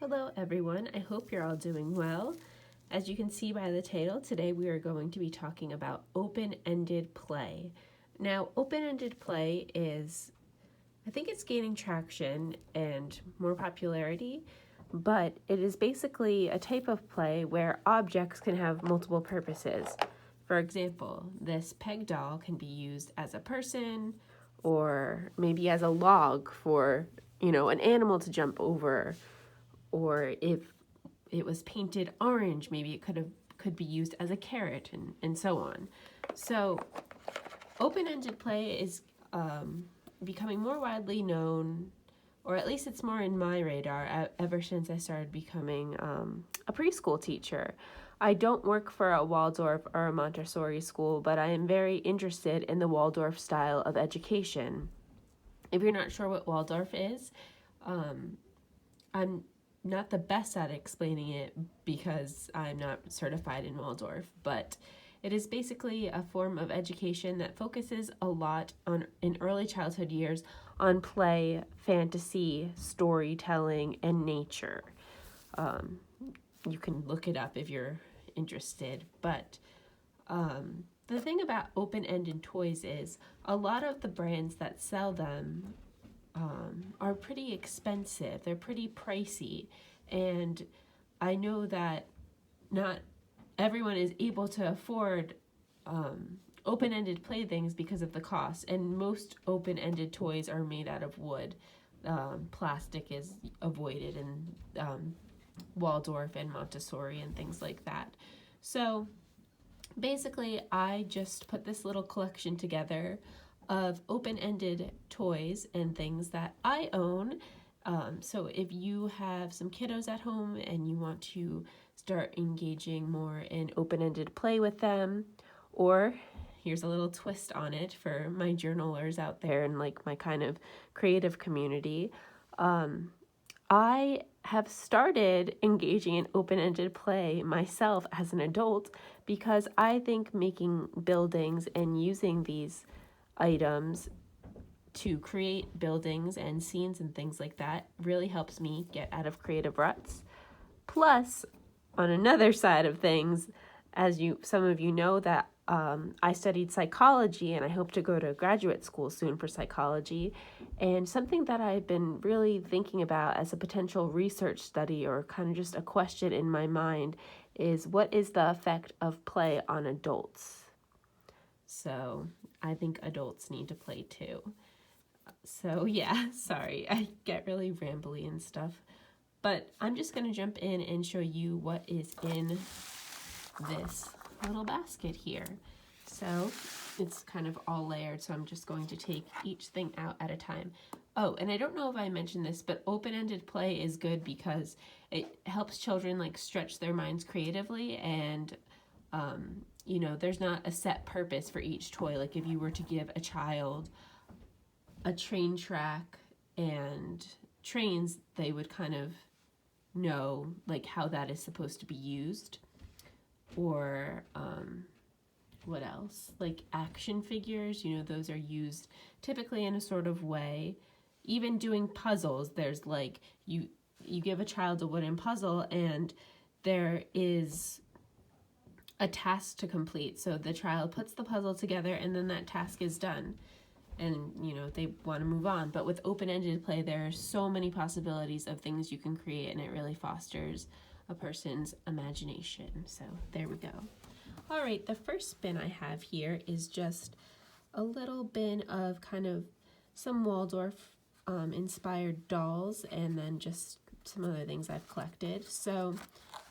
Hello everyone, I hope you're all doing well. As you can see by the title, today we are going to be talking about open-ended play. Now, open-ended play I think it's gaining traction and more popularity, but it is basically a type of play where objects can have multiple purposes. For example, this peg doll can be used as a person or maybe as a log for, an animal to jump over, or if it was painted orange, maybe it could be used as a carrot and so on. So open-ended play is becoming more widely known, or at least it's more in my radar ever since I started becoming a preschool teacher. I don't work for a Waldorf or a Montessori school, but I am very interested in the Waldorf style of education. If you're not sure what Waldorf is, I'm not the best at explaining it because I'm not certified in Waldorf, but it is basically a form of education that focuses a lot on, in early childhood years, on play, fantasy, storytelling, and nature. You can look it up if you're interested, but the thing about open-ended toys is a lot of the brands that sell them are pretty expensive. They're pretty pricey. And I know that not everyone is able to afford open-ended playthings because of the cost. And most open-ended toys are made out of wood. Plastic is avoided in Waldorf and Montessori and things like that. So basically, I just put this little collection together of open-ended toys and things that I own. So if you have some kiddos at home and you want to start engaging more in open-ended play with them, or here's a little twist on it for my journalers out there and like my kind of creative community, I have started engaging in open-ended play myself as an adult because I think making buildings and using these items to create buildings and scenes and things like that really helps me get out of creative ruts. Plus, on another side of things, as some of you know, that I studied psychology and I hope to go to graduate school soon for psychology. And something that I've been really thinking about as a potential research study, or kind of just a question in my mind, is what is the effect of play on adults? So I think adults need to play too. So yeah, sorry, I get really rambly and stuff. But I'm just going to jump in and show you what is in this little basket here. So it's kind of all layered, so I'm just going to take each thing out at a time. Oh, and I don't know if I mentioned this, but open-ended play is good because it helps children like stretch their minds creatively, and there's not a set purpose for each toy. Like if you were to give a child a train track and trains, they would kind of know like how that is supposed to be used. Or what else? Like action figures, those are used typically in a sort of way. Even doing puzzles, there's like you give a child a wooden puzzle and there is a task to complete. So the child puts the puzzle together and then that task is done. And, they want to move on. But with open-ended play, there are so many possibilities of things you can create, and it really fosters a person's imagination. So there we go. All right, the first bin I have here is just a little bin of kind of some Waldorf inspired dolls, and then just some other things I've collected. So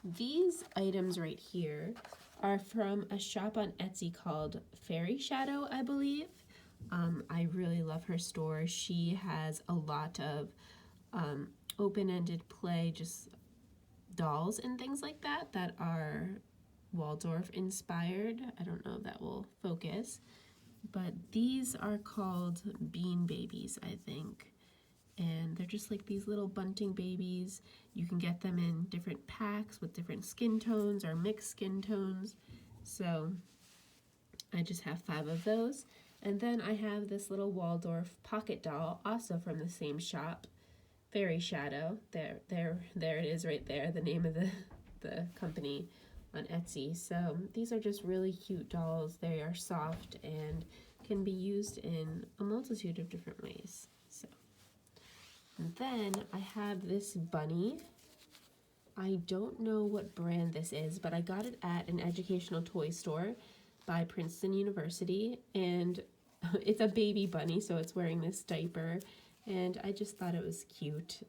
these items right here are from a shop on Etsy called Fairy Shadow, I believe. I really love her store. She has a lot of open-ended play, just dolls and things like that are Waldorf inspired. I don't know if that will focus, but these are called Bean Babies, I think. And they're just like these little bunting babies. You can get them in different packs with different skin tones or mixed skin tones. So I just have 5 of those. And then I have this little Waldorf pocket doll, also from the same shop, Fairy Shadow. There it is right there, the name of the company on Etsy. So these are just really cute dolls. They are soft and can be used in a multitude of different ways. So, and then I have this bunny. I don't know what brand this is, but I got it at an educational toy store by Princeton University, and it's a baby bunny, so it's wearing this diaper, and I just thought it was cute.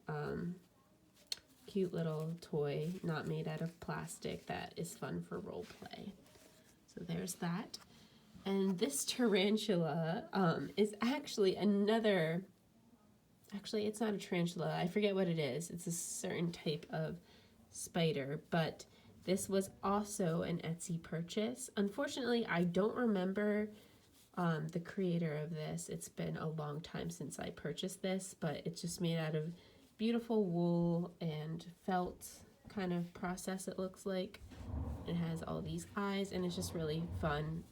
Cute little toy, not made out of plastic, that is fun for role play. So there's that. And this tarantula is actually another, actually it's not a tarantula, I forget what it is. It's a certain type of spider, but this was also an Etsy purchase. Unfortunately, I don't remember the creator of this. It's been a long time since I purchased this, but it's just made out of beautiful wool and felt kind of process, it looks like. It has all these eyes, and it's just really fun.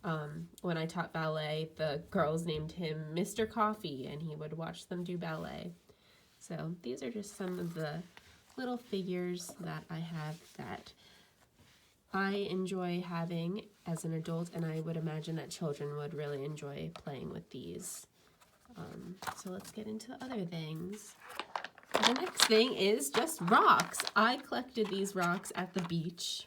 When I taught ballet, the girls named him Mr. Coffee, and he would watch them do ballet. So these are just some of the little figures that I have that I enjoy having as an adult, and I would imagine that children would really enjoy playing with these. So let's get into other things. The next thing is just rocks. I collected these rocks at the beach.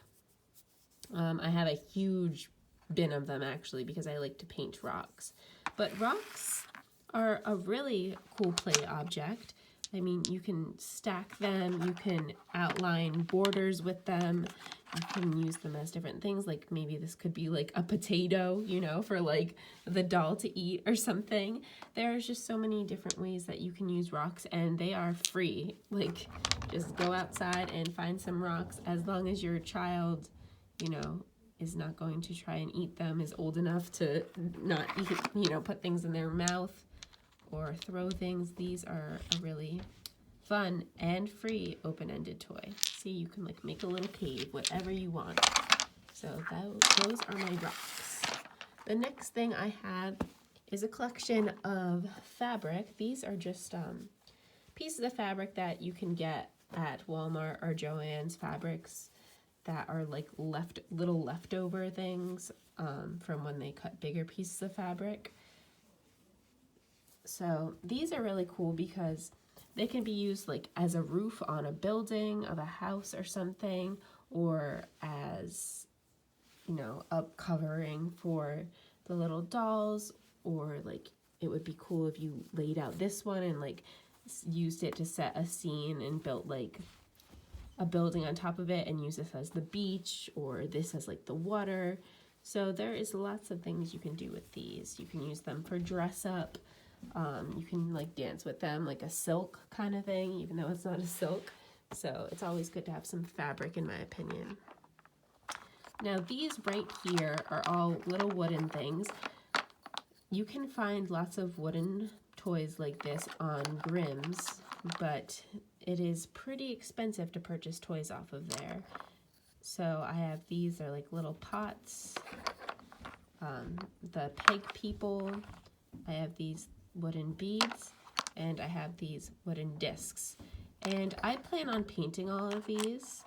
I have a huge bin of them actually because I like to paint rocks. But rocks are a really cool play object. I mean, you can stack them, you can outline borders with them, you can use them as different things, like maybe this could be like a potato, you know, for like the doll to eat or something. There's just so many different ways that you can use rocks, and they are free. Like, just go outside and find some rocks, as long as your child, you know, is not going to try and eat them, is old enough to not eat, you know, put things in their mouth or throw things. These are a really fun and free open-ended toy. See, you can like make a little cave, whatever you want. So those are my rocks. The next thing I have is a collection of fabric. These are just pieces of fabric that you can get at Walmart or Joann's Fabrics that are like little leftover things from when they cut bigger pieces of fabric. So these are really cool because they can be used like as a roof on a building of a house or something, or as, you know, a covering for the little dolls, or like it would be cool if you laid out this one and like used it to set a scene and built like a building on top of it and use this as the beach, or this as like the water. So there is lots of things you can do with these. You can use them for dress up. You can like dance with them like a silk kind of thing, even though it's not a silk. So it's always good to have some fabric, in my opinion. Now these right here are all little wooden things. You can find lots of wooden toys like this on Grimm's, but it is pretty expensive to purchase toys off of there. So I have these, are like little pots. The peg people. I have these wooden beads, and I have these wooden discs. And I plan on painting all of these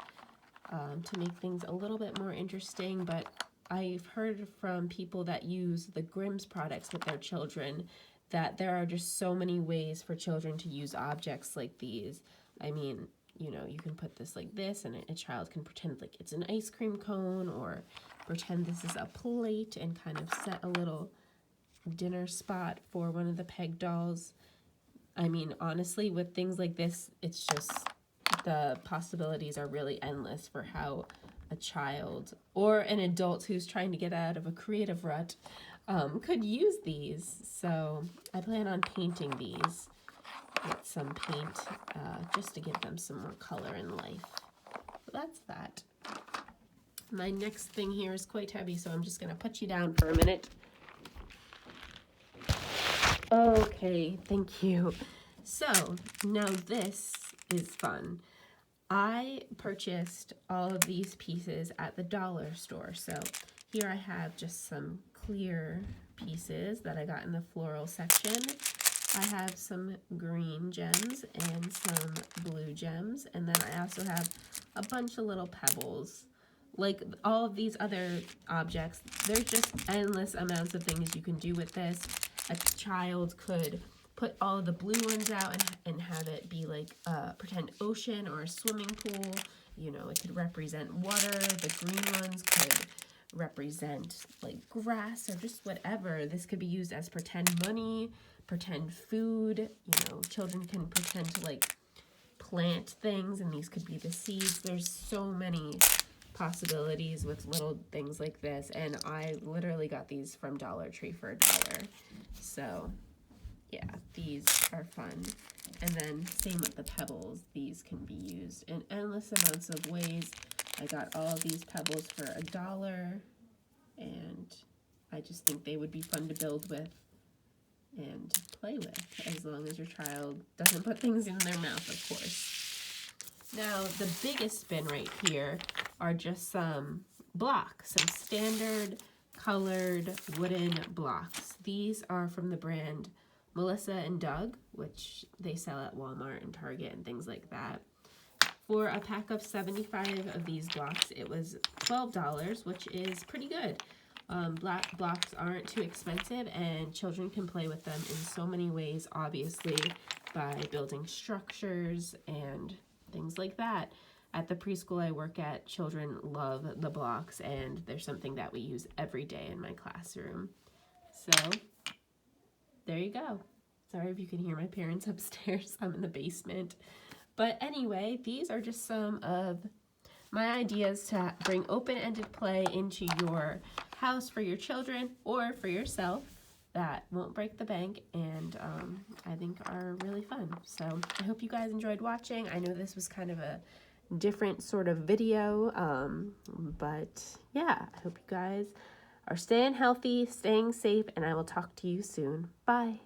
to make things a little bit more interesting, but I've heard from people that use the Grimm's products with their children that there are just so many ways for children to use objects like these. I mean, you know, you can put this like this, and a child can pretend like it's an ice cream cone, or pretend this is a plate and kind of set a little dinner spot for one of the peg dolls. I mean, honestly, with things like this, it's just, the possibilities are really endless for how a child or an adult who's trying to get out of a creative rut could use these. So I plan on painting these with some paint just to give them some more color and life. So that's that. My next thing here is quite heavy, so I'm just going to put you down for a minute. Okay, thank you. So now this is fun. I purchased all of these pieces at the dollar store. So here I have just some clear pieces that I got in the floral section. I have some green gems and some blue gems, and then I also have a bunch of little pebbles. Like all of these other objects, there's just endless amounts of things you can do with this. A child could put all of the blue ones out and have it be like a pretend ocean or a swimming pool. You know, it could represent water. The green ones could represent like grass or just whatever. This could be used as pretend money, pretend food. You know, children can pretend to like plant things, and these could be the seeds. There's so many possibilities with little things like this, and I literally got these from Dollar Tree for $1. So yeah, these are fun. And then same with the pebbles, these can be used in endless amounts of ways. I got all these pebbles for $1, and I just think they would be fun to build with and play with, as long as your child doesn't put things in their mouth, of course. Now, the biggest bin right here are just some blocks, some standard colored wooden blocks. These are from the brand Melissa and Doug, which they sell at Walmart and Target and things like that. For a pack of 75 of these blocks, it was $12, which is pretty good. Black blocks aren't too expensive, and children can play with them in so many ways, obviously, by building structures and things like that. At the preschool I work at, children love the blocks, and they're something that we use every day in my classroom. So, there you go. Sorry if you can hear my parents upstairs. I'm in the basement. But anyway, these are just some of my ideas to bring open-ended play into your house for your children or for yourself that won't break the bank, and I think are really fun. So I hope you guys enjoyed watching. I know this was kind of a different sort of video, but yeah, I hope you guys are staying healthy, staying safe, and I will talk to you soon. Bye.